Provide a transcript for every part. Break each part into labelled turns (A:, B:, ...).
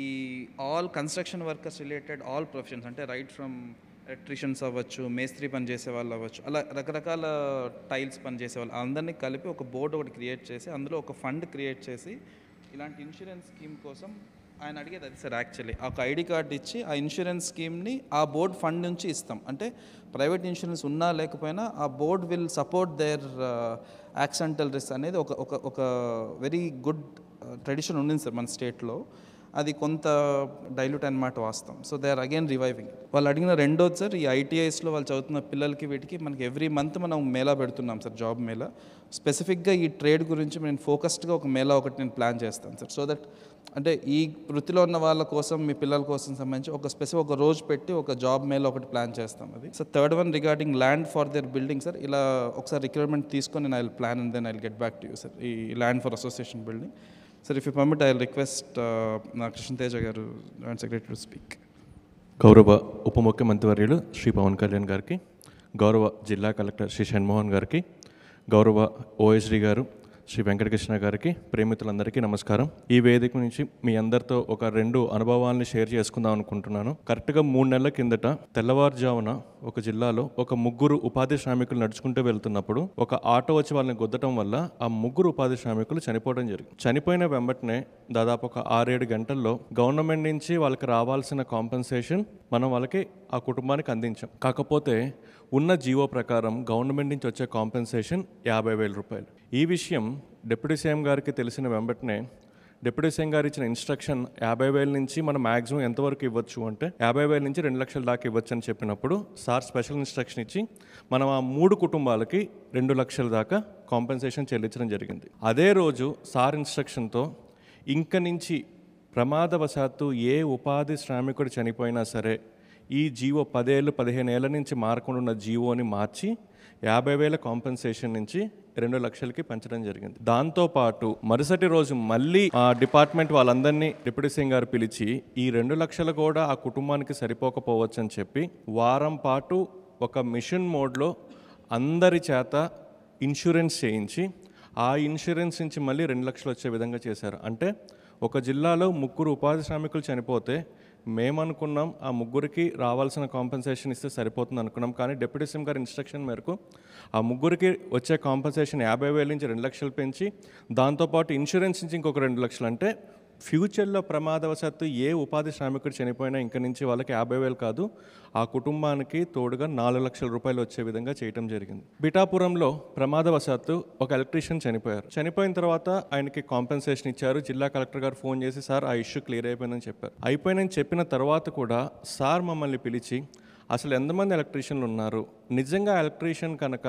A: ఈ all construction workers related all professions అంటే right from electricians అవ్వచ్చు, మేస్త్రి పని చేసే వాళ్ళు అవ్వచ్చు, అలా రకరకాల టైల్స్ పని చేసే వాళ్ళు అందరినీ కలిపి ఒక బోర్డు ఒకటి క్రియేట్ చేసి అందులో ఒక ఫండ్ క్రియేట్ చేసి ఇలాంటి ఇన్సూరెన్స్ స్కీమ్ కోసం ఆయన అడిగేది అది సార్. యాక్చువల్లీ ఒక ఐడి కార్డు ఇచ్చి ఆ ఇన్సూరెన్స్ స్కీమ్ని ఆ బోర్డ్ ఫండ్ నుంచి ఇస్తాం. అంటే ప్రైవేట్ ఇన్సూరెన్స్ ఉన్నా లేకపోయినా ఆ board will support their accidental risk అనేది ఒక ఒక ఒక వెరీ గుడ్ ట్రెడిషన్ ఉండింది సార్ మన స్టేట్లో. అది కొంత డైల్యూట్ అనమాట వాస్తవం. So they are again reviving. వాళ్ళు అడిగిన రెండోది సార్, ఈ ఐటీఐస్లో వాళ్ళు చదువుతున్న పిల్లలకి వీటికి మనకి ఎవ్రీ మంత్ మనం మేళా పెడుతున్నాం సార్, జాబ్ మేళా. స్పెసిఫిక్గా ఈ ట్రేడ్ గురించి నేను ఫోకస్డ్గా ఒక మేళా ఒకటి నేను ప్లాన్ చేస్తాను సార్. సో దట్ అంటే ఈ వృత్తిలో ఉన్న వాళ్ళ కోసం, మీ పిల్లల కోసం సంబంధించి ఒక రోజు పెట్టి ఒక జాబ్ మేళా ఒకటి ప్లాన్ చేస్తాం. అది sir. Third one regarding land for their building sir. ఇలా ఒకసారి రిక్వైర్మెంట్ తీసుకొని నేను I will plan and then I will get back to you sir. ఈ land for association building sir. If you permit I will request నా కృష్ణతేజ గారు, joint secretary, to speak.
B: గౌరవ ఉప ముఖ్యమంత్రి వర్యులు శ్రీ పవన్ కళ్యాణ్ గారికి, గౌరవ జిల్లా కలెక్టర్ శ్రీ షణ్మోహన్ గారికి, గౌరవ ఓఎస్డీ గారు శ్రీ వెంకటకృష్ణ గారికి, ప్రేమితులందరికీ నమస్కారం. ఈ వేదిక నుంచి మీ అందరితో ఒక 2 అనుభవాల్ని షేర్ చేసుకుందాం అనుకుంటున్నాను. కరెక్ట్గా 3 నెలల కిందట తెల్లవారుజామున ఒక జిల్లాలో ఒక 3 ఉపాధి శ్రామికులు నడుచుకుంటూ వెళ్తున్నప్పుడు ఒక ఆటో వచ్చి వాళ్ళని గుద్దటం వల్ల ఆ 3 ఉపాధి శ్రామికులు చనిపోవడం జరిగింది. చనిపోయిన వెంబటనే దాదాపు ఒక 6-7 గంటల్లో గవర్నమెంట్ నుంచి వాళ్ళకి రావాల్సిన కాంపెన్సేషన్ మనం వాళ్ళకి ఆ కుటుంబానికి అందించాం. కాకపోతే ఉన్న జీవో ప్రకారం గవర్నమెంట్ నుంచి వచ్చే కాంపెన్సేషన్ 50,000 రూపాయలు. ఈ విషయం డిప్యూటీ సీఎం గారికి తెలిసిన వెంబటనే డిప్యూటీ సీఎం గారు ఇచ్చిన ఇన్స్ట్రక్షన్ 50,000 నుంచి మనం మ్యాక్సిమం ఎంతవరకు ఇవ్వచ్చు అంటే 50,000 నుంచి 2 లక్షల దాకా ఇవ్వచ్చు అని చెప్పినప్పుడు సార్ స్పెషల్ ఇన్స్ట్రక్షన్ ఇచ్చి మనం ఆ 3 కుటుంబాలకి 2 లక్షల దాకా కాంపెన్సేషన్ చెల్లించడం జరిగింది. అదే రోజు సార్ ఇన్స్ట్రక్షన్తో ఇంక నుంచి ప్రమాదవశాత్తు ఏ ఉపాధి శ్రామికుడు చనిపోయినా సరే ఈ జీవో 10 ఏళ్ళు 15 ఏళ్ళ నుంచి మారకుండా ఉన్న జీవోని మార్చి 50,000 కాంపెన్సేషన్ నుంచి 2 లక్షలకి పెంచడం జరిగింది. దాంతోపాటు మరుసటి రోజు మళ్ళీ ఆ డిపార్ట్మెంట్ వాళ్ళందరినీ డిప్యూటీ సీఎం గారు పిలిచి ఈ 2 లక్షలు కూడా ఆ కుటుంబానికి సరిపోకపోవచ్చు అని చెప్పి వారం పాటు ఒక మిషన్ మోడ్లో అందరి చేత ఇన్సూరెన్స్ చేయించి ఆ ఇన్సూరెన్స్ నుంచి మళ్ళీ 2 లక్షలు వచ్చే విధంగా చేశారు. అంటే ఒక జిల్లాలో 3 ఉపాధి శ్రామికులు చనిపోతే మేమనుకున్నాం ఆ 3కి రావాల్సిన కాంపెన్సేషన్ ఇస్తే సరిపోతుంది అనుకున్నాం. కానీ డిప్యూటీ సీఎం గారి ఇన్స్ట్రక్షన్ మేరకు ఆ 3కి వచ్చే కాంపెన్సేషన్ 50,000 నుంచి 2 లక్షలు పెంచి దాంతోపాటు ఇన్సూరెన్స్ నుంచి ఇంకొక 2 లక్షలు. అంటే ఫ్యూచర్లో ప్రమాదవశాత్తు ఏ ఉపాధి శ్రామికుడు చనిపోయినా ఇంక నుంచి వాళ్ళకి 50,000 కాదు, ఆ కుటుంబానికి తోడుగా 4 లక్షల రూపాయలు వచ్చే విధంగా చేయడం జరిగింది. పిఠాపురంలో ప్రమాదవశాత్తు ఒక ఎలక్ట్రీషియన్ చనిపోయారు. చనిపోయిన తర్వాత ఆయనకి కాంపెన్సేషన్ ఇచ్చారు. జిల్లా కలెక్టర్ గారు ఫోన్ చేసి సార్ ఆ ఇష్యూ క్లియర్ అయిపోయిందని చెప్పారు. అయిపోయిందని చెప్పిన తర్వాత కూడా సార్ మమ్మల్ని పిలిచి అసలు ఎంతమంది ఎలక్ట్రీషియన్లు ఉన్నారు, నిజంగా ఎలక్ట్రీషియన్ కనుక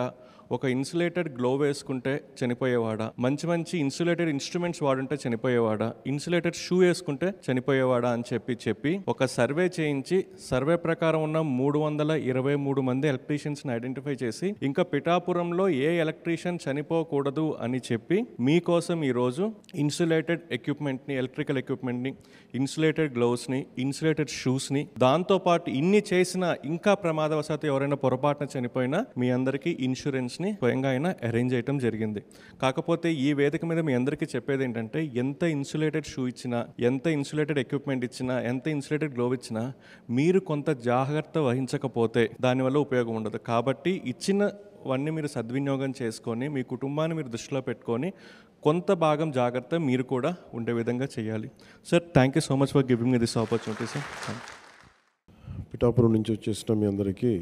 B: ఒక ఇన్సులేటెడ్ గ్లో వేసుకుంటే చనిపోయేవాడా, మంచి మంచి ఇన్సులేటెడ్ ఇన్స్ట్రుమెంట్స్ వాడుంటే చనిపోయేవాడా, ఇన్సులేటెడ్ షూ వేసుకుంటే చనిపోయేవాడా అని చెప్పి ఒక సర్వే చేయించి సర్వే ప్రకారం ఉన్న 323 మంది ఎలక్ట్రీషియన్స్ని ఐడెంటిఫై చేసి ఇంకా పిఠాపురంలో ఏ ఎలక్ట్రీషియన్ చనిపోకూడదు అని చెప్పి మీకోసం ఈరోజు ఇన్సులేటెడ్ ఎక్విప్మెంట్ని, ఎలక్ట్రికల్ ఎక్విప్మెంట్ని, ఇన్సులేటెడ్ గ్లోవ్స్ని, ఇన్సులేటెడ్ షూస్ని, దాంతోపాటు ఇన్ని చేసిన ఇంకా ప్రమాదవశాత్తు ఎవరైనా పొరపాటున చనిపోయినా మీ అందరికీ ఇన్సూరెన్స్ స్వయంగా ఆయన అరేంజ్ చేయడం జరిగింది. కాకపోతే ఈ వేదిక మీద మీ అందరికీ చెప్పేది ఏంటంటే ఎంత ఇన్సులేటెడ్ షూ ఇచ్చినా, ఎంత ఇన్సులేటెడ్ ఎక్విప్మెంట్ ఇచ్చినా, ఎంత ఇన్సులేటెడ్ గ్లోవ్ ఇచ్చినా మీరు కొంత జాగ్రత్త వహించకపోతే దానివల్ల ఉపయోగం ఉండదు. కాబట్టి ఇచ్చినవన్నీ మీరు సద్వినియోగం చేసుకొని మీ కుటుంబాన్ని మీరు దృష్టిలో పెట్టుకొని కొంత భాగం జాగ్రత్త మీరు కూడా ఉండే విధంగా చేయాలి. Sir, thank you so much for giving me this opportunity sir.
C: Pithapuram నుంచి వచ్చేసిన మీ అందరికీ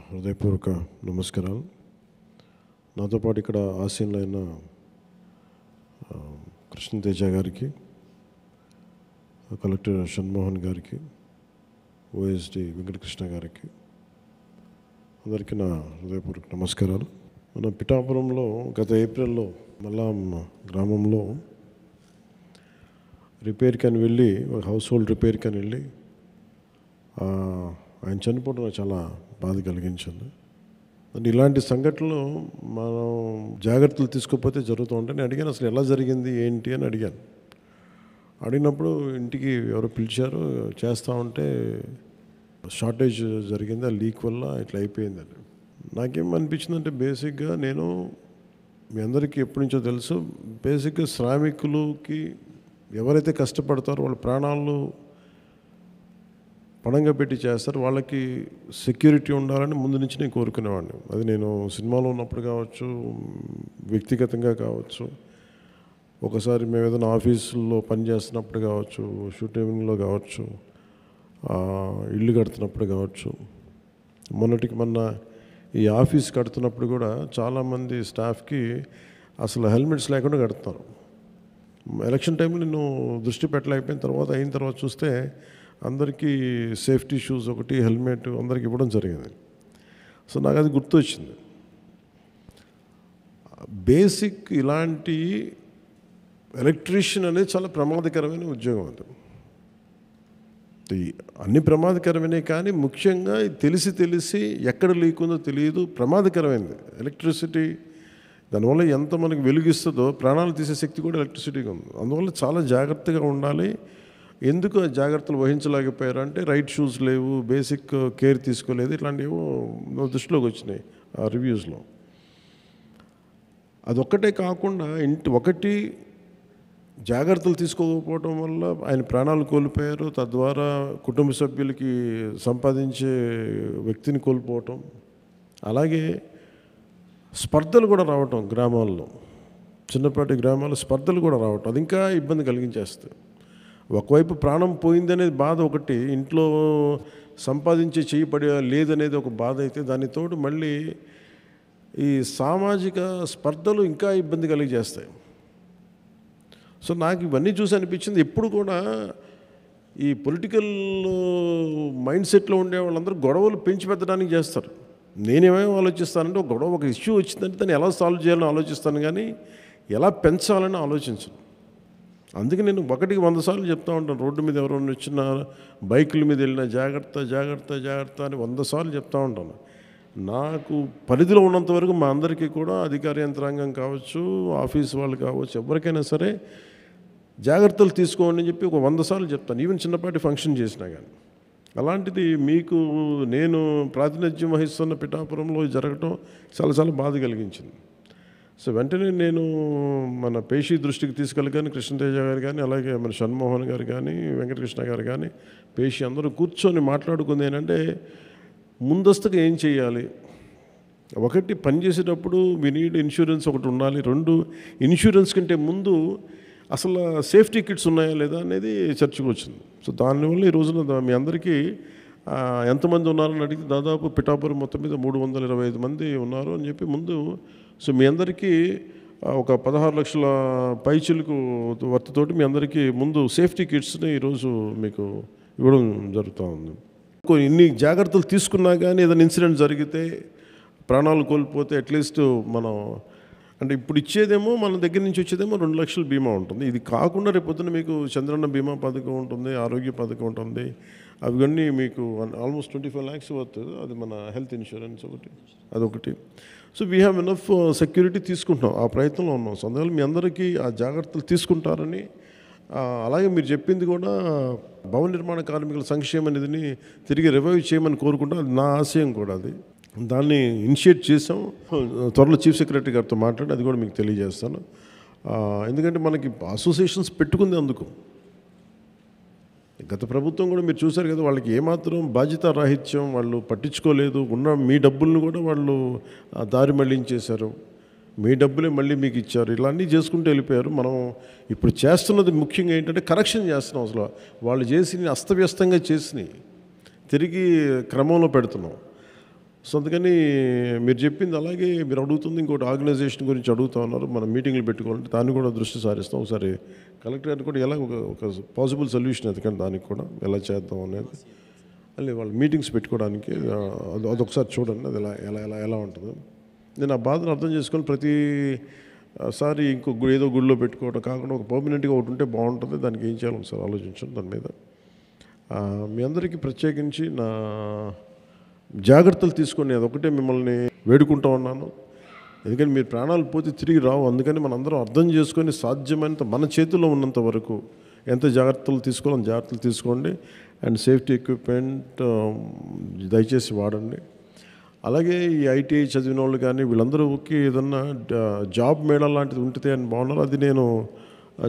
C: హృదయపూర్వక నమస్కారాలు. నాతో పాటు ఇక్కడ ఆసీనులైన కృష్ణతేజ గారికి, కలెక్టర్ షణ్మోహన్ గారికి, ఓఎస్డి వెంకటకృష్ణ గారికి అందరికీ నా హృదయపూర్వక నమస్కారాలు. మన పిఠాపురంలో గత ఏప్రిల్లో మల్లాం గ్రామంలో రిపేర్కి అని వెళ్ళి, హౌస్ హోల్డ్ రిపేర్కి అని వెళ్ళి ఆయన చనిపోవడం చాలా బాధ కలిగించింది. అంటే ఇలాంటి సంఘటనలు మనం జాగ్రత్తలు తీసుకోకపోతే జరుగుతూ ఉంటాయి. నేను అడిగాను అసలు ఎలా జరిగింది ఏంటి అని అడిగాను. అడిగినప్పుడు ఇంటికి ఎవరో పిలిచారు, చేస్తూ ఉంటే షార్టేజ్ జరిగింది, ఆ లీక్ వల్ల ఇట్లా అయిపోయిందని. నాకేమనిపించిందంటే బేసిక్గా నేను మీ అందరికీ ఎప్పటి నుంచో తెలుసు, బేసిక్గా శ్రామికులకి ఎవరైతే కష్టపడతారో వాళ్ళ ప్రాణాలు పణంగా పెట్టి చేస్తారు, వాళ్ళకి సెక్యూరిటీ ఉండాలని ముందు నుంచి నేను కోరుకునేవాడిని. అది నేను సినిమాలో ఉన్నప్పుడు కావచ్చు, వ్యక్తిగతంగా కావచ్చు, ఒకసారి మేము ఏదైనా ఆఫీసుల్లో పనిచేస్తున్నప్పుడు కావచ్చు, షూటింగ్లో కావచ్చు, ఇల్లు కడుతున్నప్పుడు కావచ్చు. మొన్న ఈ ఆఫీస్ కడుతున్నప్పుడు కూడా చాలామంది స్టాఫ్కి అసలు హెల్మెట్స్ లేకుండా కడుతున్నారు. ఎలక్షన్ టైంలో నేను దృష్టి పెట్టలేకపోయిన తర్వాత అయిన తర్వాత చూస్తే అందరికీ సేఫ్టీ షూస్ ఒకటి, హెల్మెట్ అందరికి ఇవ్వడం జరిగింది. సో నాకు అది గుర్తొచ్చింది. బేసిక్ ఇలాంటి ఎలక్ట్రీషియన్ అనేది చాలా ప్రమాదకరమైన ఉద్యోగం. అది అన్ని ప్రమాదకరమైనవి, కానీ ముఖ్యంగా తెలిసి ఎక్కడ లీక్ ఉందో తెలియదు, ప్రమాదకరమైనది ఎలక్ట్రిసిటీ. దానివల్ల ఎంత మనకు వెలుగిస్తుందో ప్రాణాలు తీసే శక్తి కూడా ఎలక్ట్రిసిటీగా ఉంది. అందువల్ల చాలా జాగ్రత్తగా ఉండాలి. ఎందుకు ఆ జాగ్రత్తలు వహించలేకపోయారు అంటే రైట్ షూస్ లేవు, బేసిక్ కేర్ తీసుకోలేదు, ఇట్లాంటివి దృష్టిలోకి వచ్చినాయి ఆ రివ్యూస్లో. అదొక్కటే కాకుండా ఒకటి జాగ్రత్తలు తీసుకోకపోవడం వల్ల ఆయన ప్రాణాలు కోల్పోయారు, తద్వారా కుటుంబ సభ్యులకి సంపాదించే వ్యక్తిని కోల్పోవటం, అలాగే స్పర్ధలు కూడా రావటం, గ్రామాల్లో చిన్నపాటి గ్రామాల్లో స్పర్ధలు కూడా రావటం, అది ఇంకా ఇబ్బంది కలిగించేస్తుంది. ఒకవైపు ప్రాణం పోయిందనేది బాధ ఒకటి, ఇంట్లో సంపాదించే చేయబడి లేదనేది ఒక బాధ అయితే, దానికి తోడు మళ్ళీ ఈ సామాజిక స్పర్ధలు ఇంకా ఇబ్బంది కలిగజేస్తాయి. సో నాకు ఇవన్నీ చూసి అనిపించింది, ఎప్పుడు కూడా ఈ పొలిటికల్ మైండ్ సెట్లో ఉండే వాళ్ళందరూ గొడవలు పెంచి పెట్టడానికి చేస్తారు. నేనేమేమి ఆలోచిస్తానంటే ఒక గొడవ, ఒక ఇష్యూ వచ్చిందంటే దాన్ని ఎలా సాల్వ్ చేయాలని ఆలోచిస్తాను, కానీ ఎలా పెంచాలని ఆలోచించను. అందుకే నేను 100 సార్లు చెప్తూ ఉంటాను, రోడ్డు మీద ఎవరైనా వచ్చిన, బైకుల మీద వెళ్ళినా జాగ్రత్త జాగ్రత్త జాగ్రత్త అని 100 సార్లు చెప్తూ ఉంటాను. నాకు పరిధిలో ఉన్నంత వరకు మా అందరికీ కూడా అధికార యంత్రాంగం కావచ్చు, ఆఫీస్ వాళ్ళు కావచ్చు, ఎవరికైనా సరే జాగ్రత్తలు తీసుకోండి అని చెప్పి ఒక 100 సార్లు చెప్తాను, ఈవెన్ చిన్నపాటి ఫంక్షన్ చేసినా కానీ. అలాంటిది మీకు నేను ప్రాతినిధ్యం వహిస్తున్న పిఠాపురంలో జరగటం చాలా చాలా బాధ కలిగించింది. సో వెంటనే నేను మన పేషి దృష్టికి తీసుకెళ్ళగానే కృష్ణతేజ గారు కానీ, అలాగే మన షణ్మోహన్ గారు కానీ, వెంకటకృష్ణ గారు కానీ, పేషి అందరూ కూర్చొని మాట్లాడుకుంది ఏంటంటే ముందస్తుగా ఏం చేయాలి. ఒకటి, పనిచేసేటప్పుడు వి నీడ్ ఇన్సూరెన్స్ ఒకటి ఉండాలి. 2, ఇన్సూరెన్స్ కంటే ముందు అసలు సేఫ్టీ కిట్స్ ఉన్నాయా లేదా అనేది చర్చకు వచ్చింది. సో దానివల్ల ఈ రోజున మీ అందరికీ ఎంతమంది ఉన్నారని అడిగితే దాదాపు పిఠాపురం మొత్తం మీద 325 మంది ఉన్నారు అని చెప్పి ముందు. సో మీ అందరికీ ఒక 16 లక్షల పైచిలకు వర్తతోటి మీ అందరికీ ముందు సేఫ్టీ కిట్స్ని ఈరోజు మీకు ఇవ్వడం జరుగుతూ ఉంది. ఇన్ని జాగ్రత్తలు తీసుకున్నా కానీ ఏదైనా ఇన్సిడెంట్ జరిగితే, ప్రాణాలు కోల్పోతే అట్లీస్ట్ మనం అంటే ఇప్పుడు ఇచ్చేదేమో మన దగ్గర నుంచి వచ్చేదేమో 2 లక్షల బీమా ఉంటుంది. ఇది కాకుండా రేపొద్దున మీకు చంద్రన్న బీమా పథకం ఉంటుంది, ఆరోగ్య పథకం ఉంటుంది, అవన్నీ మీకు ఆల్మోస్ట్ 25 lakhs వస్తుంది. అది మన హెల్త్ ఇన్సూరెన్స్ ఒకటి, అదొకటి. So we have enough security తీసుకుంటున్నాం, ఆ ప్రయత్నంలో ఉన్నాం. సో అందువల్ల మీ అందరికీ ఆ జాగ్రత్తలు తీసుకుంటారని, అలాగే మీరు చెప్పింది కూడా భవన నిర్మాణ కార్మికుల సంక్షేమ నిధిని తిరిగి రివైవ్ చేయమని కోరుకుంటాం. అది నా ఆశయం కూడా. అది దాన్ని ఇనిషియేట్ చేసాం. త్వరలో చీఫ్ సెక్రటరీ గారితో మాట్లాడి అది కూడా మీకు తెలియజేస్తాను. ఎందుకంటే మనకి అసోసియేషన్స్ పెట్టుకుంది అందుకు. గత ప్రభుత్వం కూడా మీరు చూశారు కదా, వాళ్ళకి ఏమాత్రం బాధ్యత రాహిత్యం, వాళ్ళు పట్టించుకోలేదు. ఉన్న మీ డబ్బులను కూడా వాళ్ళు దారి మళ్లించేశారు, మీ డబ్బులే మళ్ళీ మీకు ఇచ్చారు, ఇలా అన్నీ చేసుకుంటూ వెళ్ళిపోయారు. మనం ఇప్పుడు చేస్తున్నది ముఖ్యంగా ఏంటంటే కరెక్షన్ చేస్తున్నాం. అసలు వాళ్ళు చేసి అస్తవ్యస్తంగా చేసి తిరిగి క్రమంలో పెడుతున్నాం. సో అందుకని మీరు చెప్పింది, అలాగే మీరు అడుగుతుంది ఇంకోటి ఆర్గనైజేషన్ గురించి అడుగుతూ ఉన్నారు. మనం మీటింగ్లు పెట్టుకోవాలంటే దాన్ని కూడా దృష్టి సారిస్తాం. ఒకసారి కలెక్టర్ గారిని కూడా ఎలా ఒక పాసిబుల్ సొల్యూషన్ ఎందుకంటే దానికి కూడా ఎలా చేద్దాం అనేది, అలా వాళ్ళు మీటింగ్స్ పెట్టుకోవడానికి అదొకసారి చూడండి, అది ఎలా ఎలా ఎలా ఎలా ఉంటుందో. నేను ఆ బాధను అర్థం చేసుకొని ప్రతిసారి ఏదో గుడిలో పెట్టుకోవడం కాకుండా ఒక పర్మనెంట్గా ఒకటి ఉంటే బాగుంటుంది. దానికి ఏం చేయాలి ఒకసారి ఆలోచించండి దాని మీద. మీ అందరికీ ప్రత్యేకించి నా జాగ్రత్తలు తీసుకొని అదొకటే మిమ్మల్ని వేడుకుంటూ ఉన్నాను. ఎందుకంటే మీరు ప్రాణాలు పోతే తిరిగి రావు. అందుకని మనందరం అర్థం చేసుకొని సాధ్యమైనంత మన చేతిలో ఉన్నంత వరకు ఎంత జాగ్రత్తలు తీసుకోవాలని జాగ్రత్తలు తీసుకోండి. అండ్ సేఫ్టీ ఎక్విప్మెంట్ దయచేసి వాడండి. అలాగే ఈ ఐటీఐ చదివిన వాళ్ళు కానీ వీళ్ళందరూకి ఏదన్నా జాబ్ మేళా లాంటిది ఉంటుంది అని బాగున్నారు. అది నేను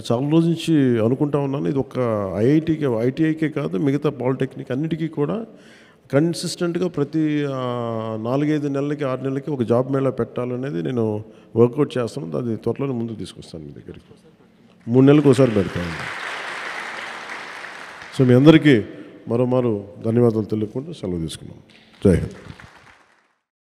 C: చాలా రోజు నుంచి అనుకుంటా ఉన్నాను. ఇది ఒక ఐటీఐకే కాదు, మిగతా పాలిటెక్నిక్ అన్నిటికీ కూడా కన్సిస్టెంట్గా ప్రతి 4-5 నెలలకి 6 నెలలకి ఒక జాబ్ మేళా పెట్టాలనేది నేను వర్కౌట్ చేస్తాను. అది త్వరలోనే ముందుకు తీసుకొస్తాను మీ దగ్గరికి. 3 నెలలకు ఒకసారి పెడతాను. సో మీ అందరికీ మరోమారు ధన్యవాదాలు తెలుపుకుంటూ సెలవు తీసుకున్నాం. జై హింద్.